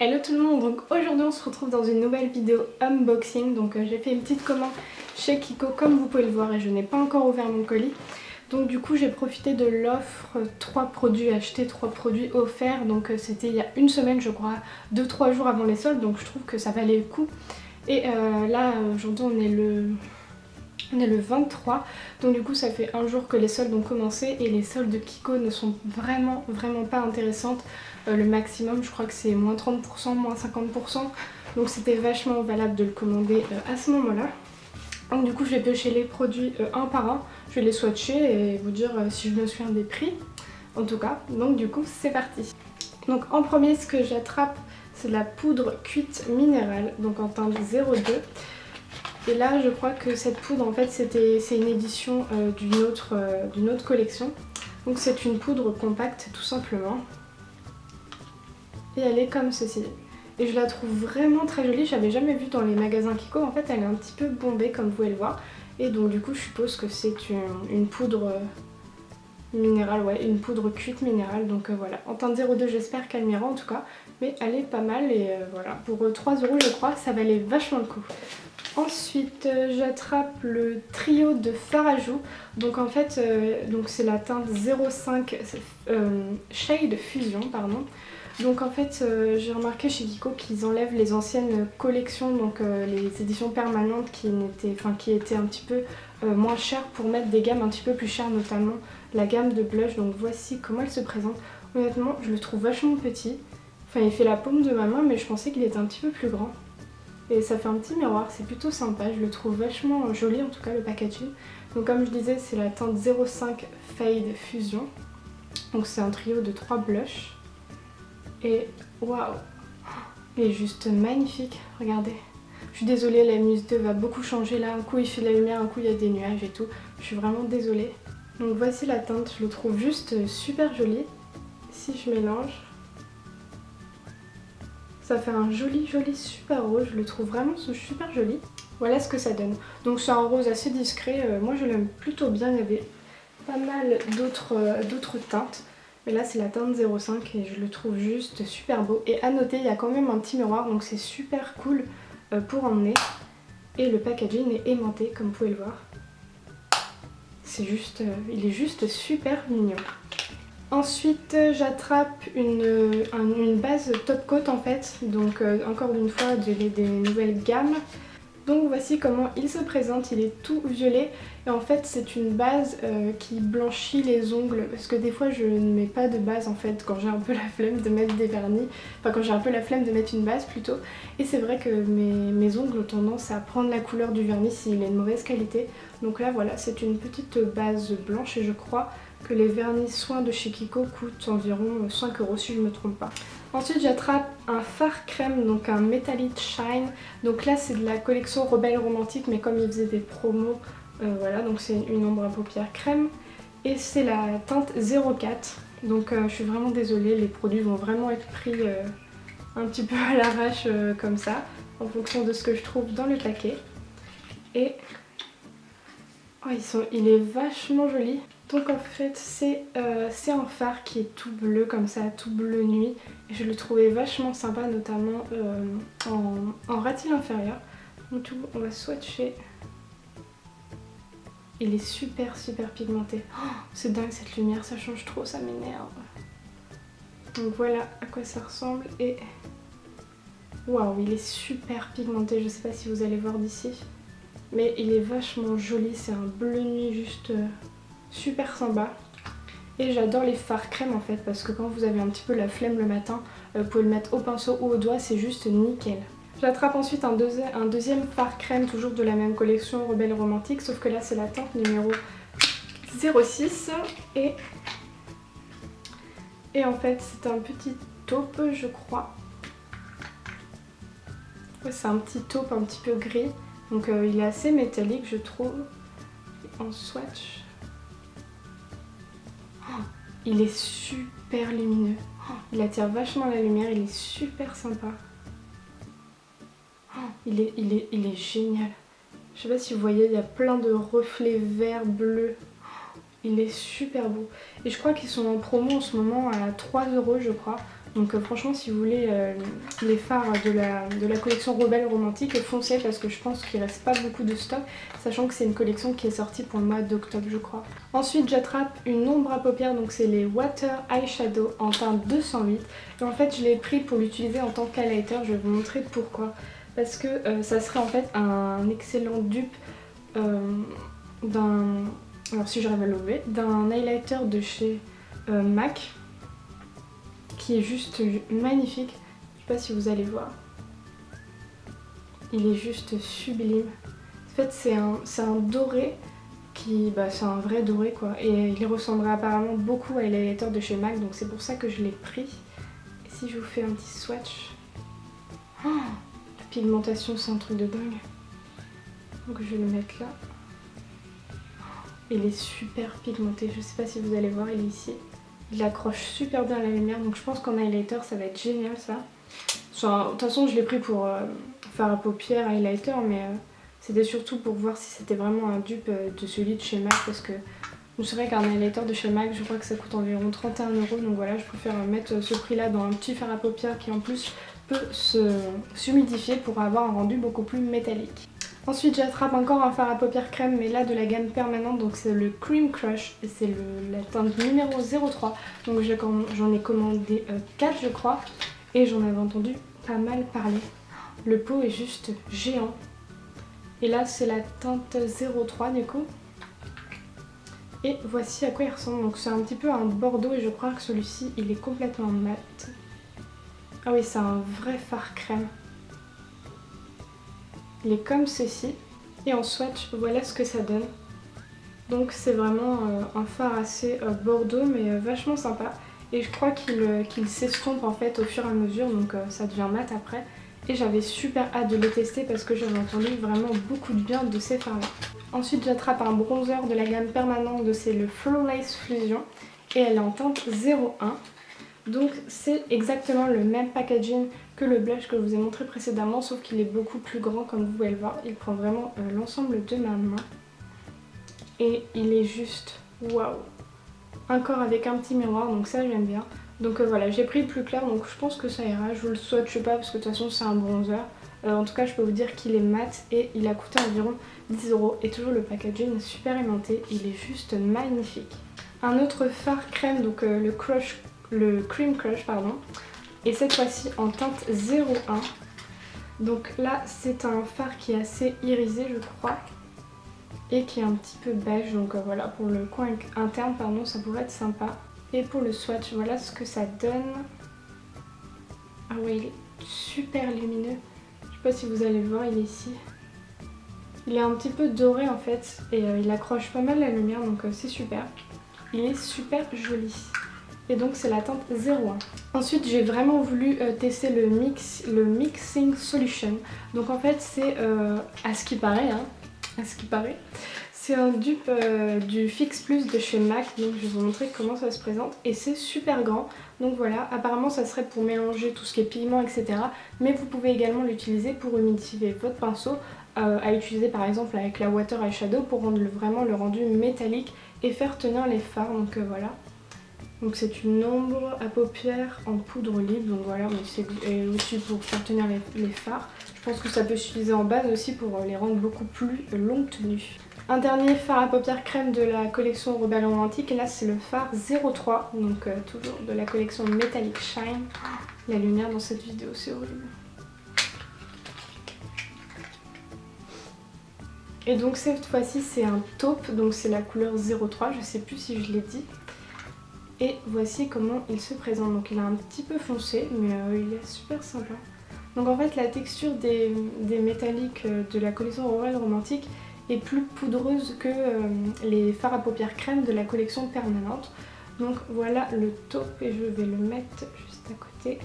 Hello tout le monde, donc aujourd'hui on se retrouve dans une nouvelle vidéo unboxing. Donc j'ai fait une petite commande chez Kiko comme vous pouvez le voir et je n'ai pas encore ouvert mon colis. Donc du coup j'ai profité de l'offre 3 produits achetés, 3 produits offerts. Donc c'était il y a une semaine je crois, 2-3 jours avant les soldes, donc je trouve que ça valait le coup. Et là aujourd'hui on est le 23, donc du coup ça fait un jour que les soldes ont commencé et les soldes de Kiko ne sont vraiment pas intéressantes. Le maximum je crois que c'est moins 30%, moins 50%, donc c'était vachement valable de le commander à ce moment là. Donc du coup je vais piocher les produits un par un, je vais les swatcher et vous dire si je me souviens des prix en tout cas. Donc du coup c'est parti. Donc en premier ce que j'attrape c'est de la poudre cuite minérale, donc en teinte 02. Et là je crois que cette poudre en fait c'est une édition d'une autre collection. Donc c'est une poudre compacte tout simplement. Et elle est comme ceci. Et je la trouve vraiment très jolie, j'avais jamais vu dans les magasins Kiko. En fait elle est un petit peu bombée comme vous pouvez le voir. Et donc du coup je suppose que c'est une poudre minérale, ouais, une poudre cuite minérale. Donc voilà, en teinte 02 j'espère qu'elle m'ira en tout cas. Mais elle est pas mal et voilà, pour 3 € je crois, ça valait vachement le coup. Ensuite j'attrape le trio de Farajou. Donc en fait donc c'est la teinte 05 Shade Fusion pardon. Donc en fait j'ai remarqué chez Kiko qu'ils enlèvent les anciennes collections, donc les éditions permanentes qui étaient un petit peu moins chères pour mettre des gammes un petit peu plus chères, notamment la gamme de blush. Donc voici comment elle se présente. Honnêtement je le trouve vachement petit. Enfin il fait la paume de ma main mais je pensais qu'il était un petit peu plus grand. Et ça fait un petit miroir, c'est plutôt sympa, je le trouve vachement joli en tout cas le packaging. Donc comme je disais c'est la teinte 05 Fade Fusion. Donc c'est un trio de 3 blushs. Et waouh, il est juste magnifique, regardez. Je suis désolée, la Muse 2 va beaucoup changer là, un coup il fait de la lumière, un coup il y a des nuages et tout. Je suis vraiment désolée. Donc voici la teinte, je le trouve juste super joli. Si je mélange, ça fait un joli super rose, je le trouve vraiment super joli. Voilà ce que ça donne. Donc c'est un rose assez discret, moi je l'aime plutôt bien, il y avait pas mal d'autres teintes. Mais là c'est la teinte 05 et je le trouve juste super beau. Et à noter, il y a quand même un petit miroir, donc c'est super cool pour emmener. Et le packaging est aimanté comme vous pouvez le voir. C'est juste, il est juste super mignon. Ensuite j'attrape une base top coat en fait, donc encore une fois des nouvelles gammes. Donc voici comment il se présente, il est tout violet et en fait c'est une base qui blanchit les ongles, parce que des fois je ne mets pas de base en fait quand j'ai un peu la flemme de mettre des vernis, enfin quand j'ai un peu la flemme de mettre une base plutôt, et c'est vrai que mes ongles ont tendance à prendre la couleur du vernis s'il est de mauvaise qualité. Donc là voilà, c'est une petite base blanche et je crois que les vernis soins de chez Kiko coûtent environ 5 € si je ne me trompe pas. Ensuite j'attrape un fard crème, donc un Metallic Shine. Donc là c'est de la collection Rebelle Romantique, mais comme ils faisaient des promos, voilà, donc c'est une ombre à paupières crème. Et c'est la teinte 04. Donc je suis vraiment désolée, les produits vont vraiment être pris un petit peu à l'arrache comme ça, en fonction de ce que je trouve dans le paquet. Et oh, il est vachement joli. Donc en fait c'est un fard qui est tout bleu comme ça, tout bleu nuit. Et je le trouvais vachement sympa, notamment en ratil inférieur. Donc tout, on va swatcher. Il est super pigmenté. Oh, c'est dingue cette lumière, ça change trop, ça m'énerve. Donc voilà à quoi ça ressemble et waouh, il est super pigmenté, je sais pas si vous allez voir d'ici. Mais il est vachement joli, c'est un bleu nuit juste super sympa. Et j'adore les fards crème en fait, parce que quand vous avez un petit peu la flemme le matin, vous pouvez le mettre au pinceau ou au doigt, c'est juste nickel. J'attrape ensuite un deuxième fard crème, toujours de la même collection Rebelle Romantique, sauf que là c'est la teinte numéro 06. Et en fait c'est un petit taupe je crois. Ouais, c'est un petit taupe un petit peu gris, donc il est assez métallique je trouve. En swatch. Il est super lumineux, il attire vachement la lumière, il est super sympa. Il est génial. Je sais pas si vous voyez, il y a plein de reflets verts, bleus. Il est super beau. Et je crois qu'ils sont en promo en ce moment à 3 € je crois. Donc franchement si vous voulez les fards de la collection Rebelle Romantique, foncez parce que je pense qu'il reste pas beaucoup de stock, sachant que c'est une collection qui est sortie pour le mois d'octobre je crois. Ensuite j'attrape une ombre à paupières, donc c'est les Water Eyeshadow en teinte 208. Et en fait je l'ai pris pour l'utiliser en tant qu'highlighter, je vais vous montrer pourquoi. Parce que ça serait en fait un excellent dupe d'un... Alors si j'arrive à l'ouvrir, d'un highlighter de chez MAC qui est juste magnifique. Je sais pas si vous allez voir. Il est juste sublime. En fait c'est un doré qui... c'est un vrai doré quoi. Et il ressemblerait apparemment beaucoup à l'highlighter de chez MAC, donc c'est pour ça que je l'ai pris. Et si je vous fais un petit swatch... Oh, la pigmentation c'est un truc de dingue. Donc je vais le mettre là. Il est super pigmenté, je sais pas si vous allez voir, il est ici. Il accroche super bien à la lumière, donc je pense qu'en highlighter ça va être génial ça. De toute façon je l'ai pris pour faire à paupières, highlighter, mais c'était surtout pour voir si c'était vraiment un dupe de celui de chez MAC, parce que c'est vrai qu'un highlighter de chez MAC, je crois que ça coûte environ 31 €, donc voilà, je préfère mettre ce prix là dans un petit fard à paupières qui en plus peut s'humidifier pour avoir un rendu beaucoup plus métallique. Ensuite j'attrape encore un fard à paupières crème, mais là de la gamme permanente, donc c'est le Cream Crush et c'est la teinte numéro 03. Donc j'en ai commandé 4 je crois et j'en avais entendu pas mal parler. Le pot est juste géant. Et là c'est la teinte 03 du coup. Et voici à quoi il ressemble. Donc c'est un petit peu un bordeaux et je crois que celui-ci il est complètement mat. Ah oui, c'est un vrai fard crème. Il est comme ceci. Et en swatch, voilà ce que ça donne. Donc c'est vraiment un fard assez bordeaux mais vachement sympa. Et je crois qu'il s'estompe en fait au fur et à mesure, donc ça devient mat après. Et j'avais super hâte de les tester parce que j'avais entendu vraiment beaucoup de bien de ces fards là. Ensuite j'attrape un bronzer de la gamme permanente, c'est le Flawless Fusion. Et elle est en teinte 01. Donc c'est exactement le même packaging que le blush que je vous ai montré précédemment, sauf qu'il est beaucoup plus grand comme vous pouvez le voir. Il prend vraiment l'ensemble de ma main. Et il est juste waouh. Encore avec un petit miroir, donc ça j'aime bien. Donc voilà, j'ai pris le plus clair, donc je pense que ça ira. Je vous le swatche pas parce que de toute façon c'est un bronzer. En tout cas je peux vous dire qu'il est mat et il a coûté environ 10 €. Et toujours le packaging super aimanté, il est juste magnifique. Un autre fard crème, donc le Cream Crush pardon, et cette fois-ci en teinte 01. Donc là c'est un fard qui est assez irisé je crois et qui est un petit peu beige, donc voilà, pour le coin interne pardon, ça pourrait être sympa. Et pour le swatch, voilà ce que ça donne. Ah ouais, il est super lumineux, je sais pas si vous allez le voir, il est ici. Il est un petit peu doré en fait et il accroche pas mal la lumière, donc c'est super. Il est super joli. Et donc c'est la teinte 01. Ensuite j'ai vraiment voulu tester le Mixing Solution. Donc en fait c'est à ce qui paraît, c'est un dupe du Fix Plus de chez MAC. Donc je vais vous montrer comment ça se présente. Et c'est super grand. Donc voilà, apparemment ça serait pour mélanger tout ce qui est pigment etc. Mais vous pouvez également l'utiliser pour humidifier votre pinceau. À utiliser par exemple avec la Water Eyeshadow pour rendre vraiment le rendu métallique et faire tenir les fards. Donc voilà. Donc c'est une ombre à paupières en poudre libre, donc voilà, c'est aussi pour faire tenir les fards. Je pense que ça peut s'utiliser en base aussi pour les rendre beaucoup plus longue tenue. Un dernier fard à paupières crème de la collection Rebelle Romantique, et là c'est le fard 03, donc toujours de la collection Metallic Shine. La lumière dans cette vidéo c'est horrible. Et donc cette fois-ci c'est un taupe, donc c'est la couleur 03, je sais plus si je l'ai dit. Et voici comment il se présente. Donc il est un petit peu foncé mais il est super sympa. Donc en fait la texture des métalliques de la collection Rebelle Romantique est plus poudreuse que les fards à paupières crème de la collection permanente. Donc voilà le taupe et je vais le mettre juste à côté.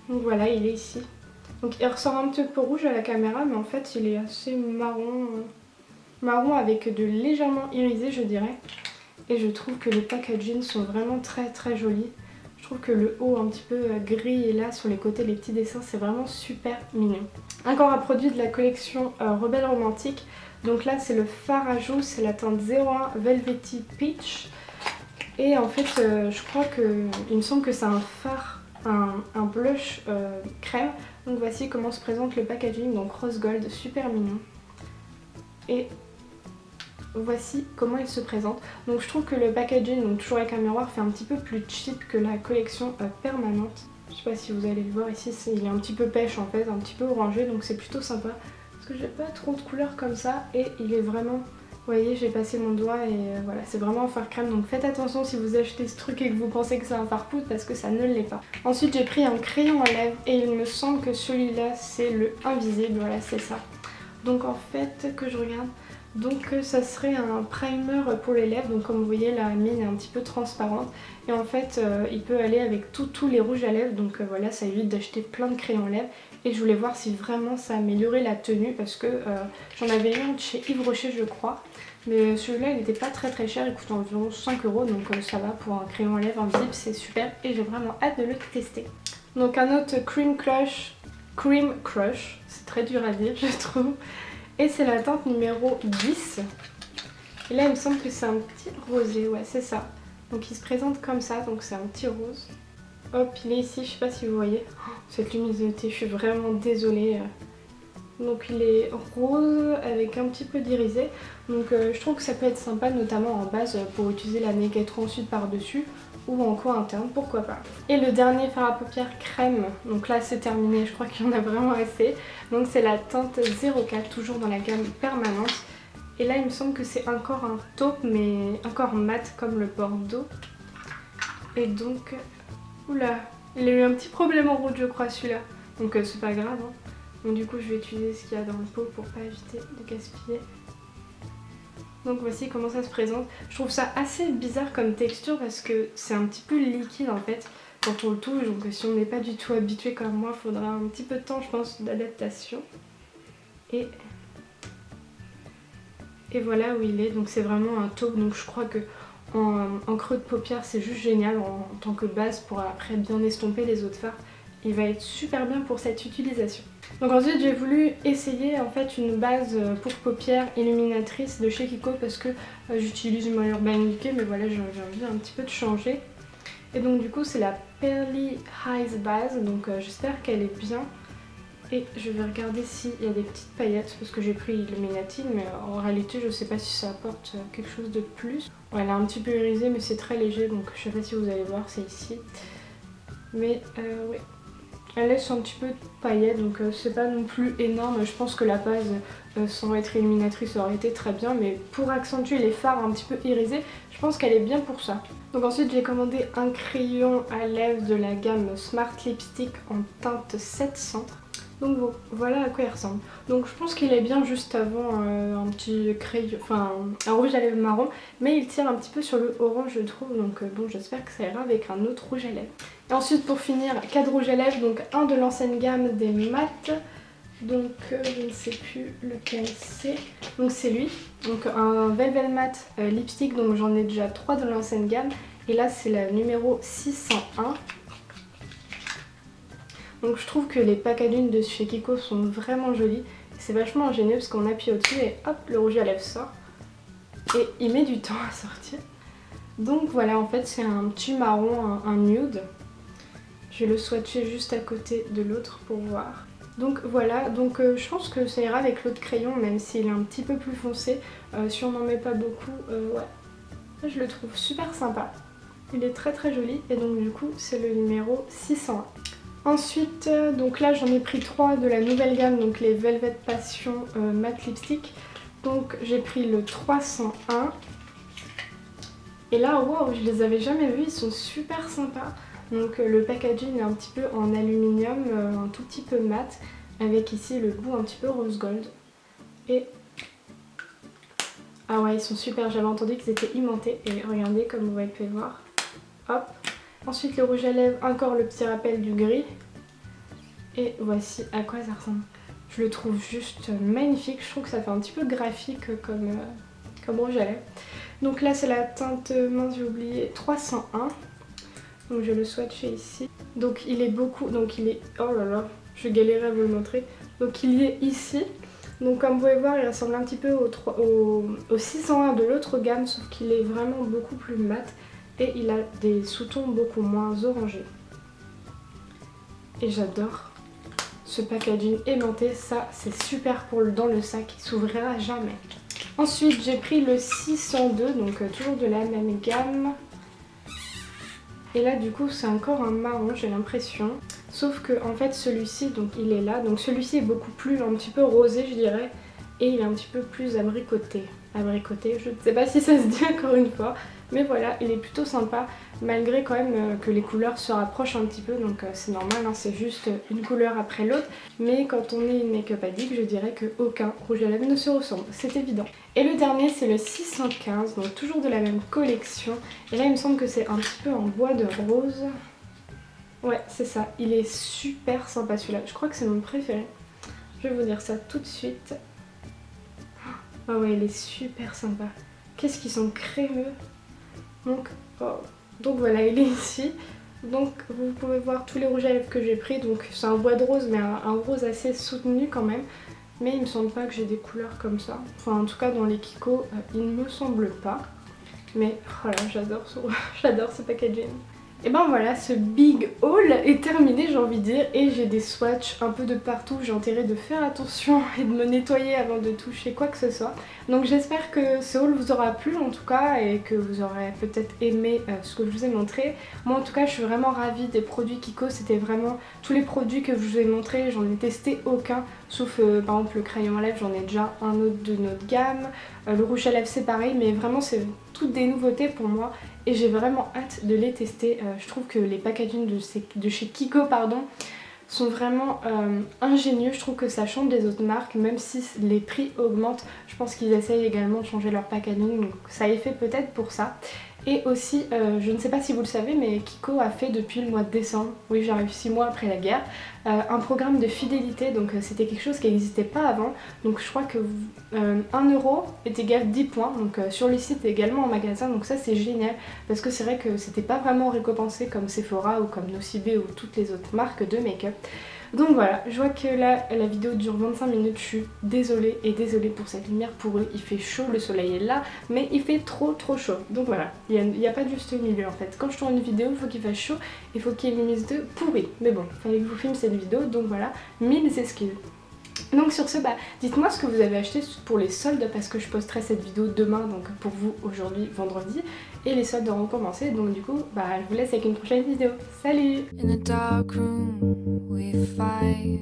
Donc voilà, il est ici. Donc il ressort un petit peu rouge à la caméra mais en fait il est assez marron avec de légèrement irisé je dirais. Et je trouve que les packaging sont vraiment très très jolis. Je trouve que le haut un petit peu gris et là sur les côtés les petits dessins c'est vraiment super mignon. Encore un produit de la collection Rebelle Romantique. Donc là c'est le fard à joues, c'est la teinte 01 Velvety Peach. Et en fait je crois que, il me semble que c'est un fard, un blush crème. Donc voici comment se présente le packaging, donc rose gold, super mignon. Et voici comment il se présente. Donc je trouve que le packaging, donc toujours avec un miroir, fait un petit peu plus cheap que la collection permanente. Je sais pas si vous allez le voir ici, il est un petit peu pêche en fait, un petit peu orangé, donc c'est plutôt sympa. Parce que j'ai pas trop de couleurs comme ça et il est vraiment... Vous voyez, j'ai passé mon doigt et voilà, c'est vraiment un fard crème, donc faites attention si vous achetez ce truc et que vous pensez que c'est un fard poudre parce que ça ne l'est pas. Ensuite j'ai pris un crayon à lèvres et il me semble que celui-là c'est le invisible, voilà c'est ça. Donc en fait, que je regarde, donc ça serait un primer pour les lèvres, donc comme vous voyez la mine est un petit peu transparente et en fait il peut aller avec tous les rouges à lèvres, donc voilà, ça évite d'acheter plein de crayons à lèvres. Et je voulais voir si vraiment ça améliorait la tenue parce que j'en avais eu un de chez Yves Rocher je crois. Mais celui-là il n'était pas très cher, il coûte environ 5 € donc ça va pour un crayon à lèvres invisible, c'est super et j'ai vraiment hâte de le tester. Donc un autre Cream Crush, c'est très dur à dire je trouve. Et c'est la teinte numéro 10. Et là il me semble que c'est un petit rosé, ouais c'est ça. Donc il se présente comme ça, donc c'est un petit rose. Hop, il est ici, je sais pas si vous voyez. Oh, cette luminosité, je suis vraiment désolée. Donc il est rose avec un petit peu d'irisé. Donc je trouve que ça peut être sympa, notamment en base pour utiliser la Naked ensuite par-dessus ou en coin interne, pourquoi pas. Et le dernier fard à paupières crème, donc là c'est terminé, je crois qu'il y en a vraiment assez. Donc c'est la teinte 04, toujours dans la gamme permanente. Et là il me semble que c'est encore un taupe mais encore mat comme le Bordeaux. Et donc, oula, il a eu un petit problème en route je crois celui-là. Donc c'est pas grave hein. Donc du coup je vais utiliser ce qu'il y a dans le pot pour pas éviter de gaspiller. Donc voici comment ça se présente. Je trouve ça assez bizarre comme texture parce que c'est un petit peu liquide en fait quand on le touche. Donc si on n'est pas du tout habitué comme moi, il faudra un petit peu de temps je pense d'adaptation. Et voilà où il est. Donc c'est vraiment un taupe. Donc je crois que en creux de paupière c'est juste génial en tant que base pour après bien estomper les autres fards. Il va être super bien pour cette utilisation. Donc ensuite j'ai voulu essayer en fait une base pour paupières illuminatrice de chez Kiko parce que j'utilise une Urban Decay mais voilà j'ai envie un petit peu de changer. Et donc du coup c'est la Pearly Eyes base, donc j'espère qu'elle est bien. Et je vais regarder s'il y a des petites paillettes parce que j'ai pris Illuminati mais en réalité je sais pas si ça apporte quelque chose de plus. Ouais, elle est un petit peu irisée mais c'est très léger donc je sais pas si vous allez voir, c'est ici. Mais ouais. Elle laisse un petit peu de paillettes donc c'est pas non plus énorme. Je pense que la base sans être illuminatrice aurait été très bien, mais pour accentuer les fards un petit peu irisés, je pense qu'elle est bien pour ça. Donc ensuite j'ai commandé un crayon à lèvres de la gamme Smart Lipstick en teinte 700. Donc bon, voilà à quoi il ressemble. Donc je pense qu'il est bien juste avant un petit crayon, enfin un rouge à lèvres marron, mais il tire un petit peu sur le orange je trouve, donc bon j'espère que ça ira avec un autre rouge à lèvres. Et ensuite pour finir, 4 rouges à lèvres, donc un de l'ancienne gamme des mat, donc je ne sais plus lequel c'est, donc c'est lui, donc un Velvet Matte lipstick, donc j'en ai déjà 3 de l'ancienne gamme, et là c'est la numéro 601. Donc je trouve que les packaging de chez Kiko sont vraiment jolis. C'est vachement ingénieux parce qu'on appuie au-dessus et hop, le rouge à lèvres sort. Et il met du temps à sortir. Donc voilà, en fait c'est un petit marron, un nude. Je vais le swatcher juste à côté de l'autre pour voir. Donc voilà, donc je pense que ça ira avec l'autre crayon même s'il est un petit peu plus foncé. Si on n'en met pas beaucoup, ouais. Je le trouve super sympa. Il est très joli et donc du coup c'est le numéro 601. Ensuite, donc là j'en ai pris 3 de la nouvelle gamme, donc les Velvet Passion Matte Lipstick. Donc j'ai pris le 301. Et là, waouh, je les avais jamais vus, ils sont super sympas. Donc le packaging est un petit peu en aluminium, un tout petit peu mat, avec ici le bout un petit peu rose gold. Et ah ouais, ils sont super, j'avais entendu qu'ils étaient aimantés. Et regardez comme vous pouvez voir. Hop. Ensuite le rouge à lèvres, encore le petit rappel du gris. Et voici à quoi ça ressemble. Je le trouve juste magnifique, je trouve que ça fait un petit peu graphique comme rouge à lèvres. Donc là c'est la teinte, mince j'ai oublié, 301. Donc je vais le swatcher ici. Donc il est beaucoup, donc il est, oh là là, je galérais à vous le montrer. Donc il y est ici. Donc comme vous pouvez voir il ressemble un petit peu au 601 de l'autre gamme, sauf qu'il est vraiment beaucoup plus mat. et il a des sous-tons beaucoup moins orangés. Et j'adore ce packaging aimanté, ça c'est super pour dans le sac, il s'ouvrira jamais. Ensuite j'ai pris le 602, donc toujours de la même gamme. Et là du coup c'est encore un marron, j'ai l'impression. Sauf que en fait celui-ci, donc il est là, donc celui-ci est beaucoup plus, un petit peu rosé je dirais. Et il est un petit peu plus abricoté. Abricoté, je ne sais pas si ça se dit encore une fois. Mais voilà, il est plutôt sympa, malgré quand même que les couleurs se rapprochent un petit peu. Donc c'est normal, hein, c'est juste une couleur après l'autre. Mais quand on est une make-up addict, je dirais qu'aucun rouge à lèvres ne se ressemble, c'est évident. Et le dernier c'est le 615, donc toujours de la même collection. Et là il me semble que c'est un petit peu en bois de rose. Ouais, c'est ça, il est super sympa celui-là. Je crois que c'est mon préféré. Je vais vous dire ça tout de suite. Ah ouais, il est super sympa. Qu'est-ce qu'ils sont crémeux. Donc voilà, il est ici. Donc vous pouvez voir tous les rouges à lèvres que j'ai pris. Donc c'est un bois de rose, mais un rose assez soutenu quand même. Mais il me semble pas que j'ai des couleurs comme ça. Enfin en tout cas dans les Kiko, il ne me semble pas. Mais voilà, j'adore ce packaging. Et ben voilà, ce big haul est terminé j'ai envie de dire, et j'ai des swatchs un peu de partout, j'ai intérêt de faire attention et de me nettoyer avant de toucher quoi que ce soit. Donc j'espère que ce haul vous aura plu en tout cas et que vous aurez peut-être aimé ce que je vous ai montré. Moi en tout cas je suis vraiment ravie des produits Kiko, c'était vraiment tous les produits que je vous ai montrés, j'en ai testé aucun, sauf par exemple le crayon à lèvres, j'en ai déjà un autre de notre gamme, le rouge à lèvres c'est pareil, mais vraiment c'est toutes des nouveautés pour moi. Et j'ai vraiment hâte de les tester. Je trouve que les packaging de chez Kiko sont vraiment ingénieux. Je trouve que ça change des autres marques, même si les prix augmentent. Je pense qu'ils essayent également de changer leur packaging, donc ça est fait peut-être pour ça. Et aussi, je ne sais pas si vous le savez, mais Kiko a fait depuis le mois de décembre, oui j'arrive 6 mois après la guerre, un programme de fidélité, donc c'était quelque chose qui n'existait pas avant. Donc je crois que 1 euro est égal 10 points, donc sur le site et également en magasin, donc ça c'est génial, parce que c'est vrai que c'était pas vraiment récompensé comme Sephora ou comme Nocibé ou toutes les autres marques de make-up. Donc voilà, je vois que là la vidéo dure 25 minutes, je suis désolée et désolée pour cette lumière pourrie, il fait chaud, le soleil est là, mais il fait trop chaud. Donc voilà, il n'y a pas de juste milieu en fait. Quand je tourne une vidéo, il faut qu'il fasse chaud, il faut qu'il y ait une mise de pourri. Mais bon, il fallait que je vous filme cette vidéo, donc voilà, 1000 excuses. Donc sur ce, dites-moi ce que vous avez acheté pour les soldes parce que je posterai cette vidéo demain, donc pour vous aujourd'hui vendredi, et les soldes auront commencé, donc du coup je vous laisse avec une prochaine vidéo. Salut! In a dark room we fight,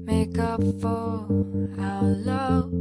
make up for our love.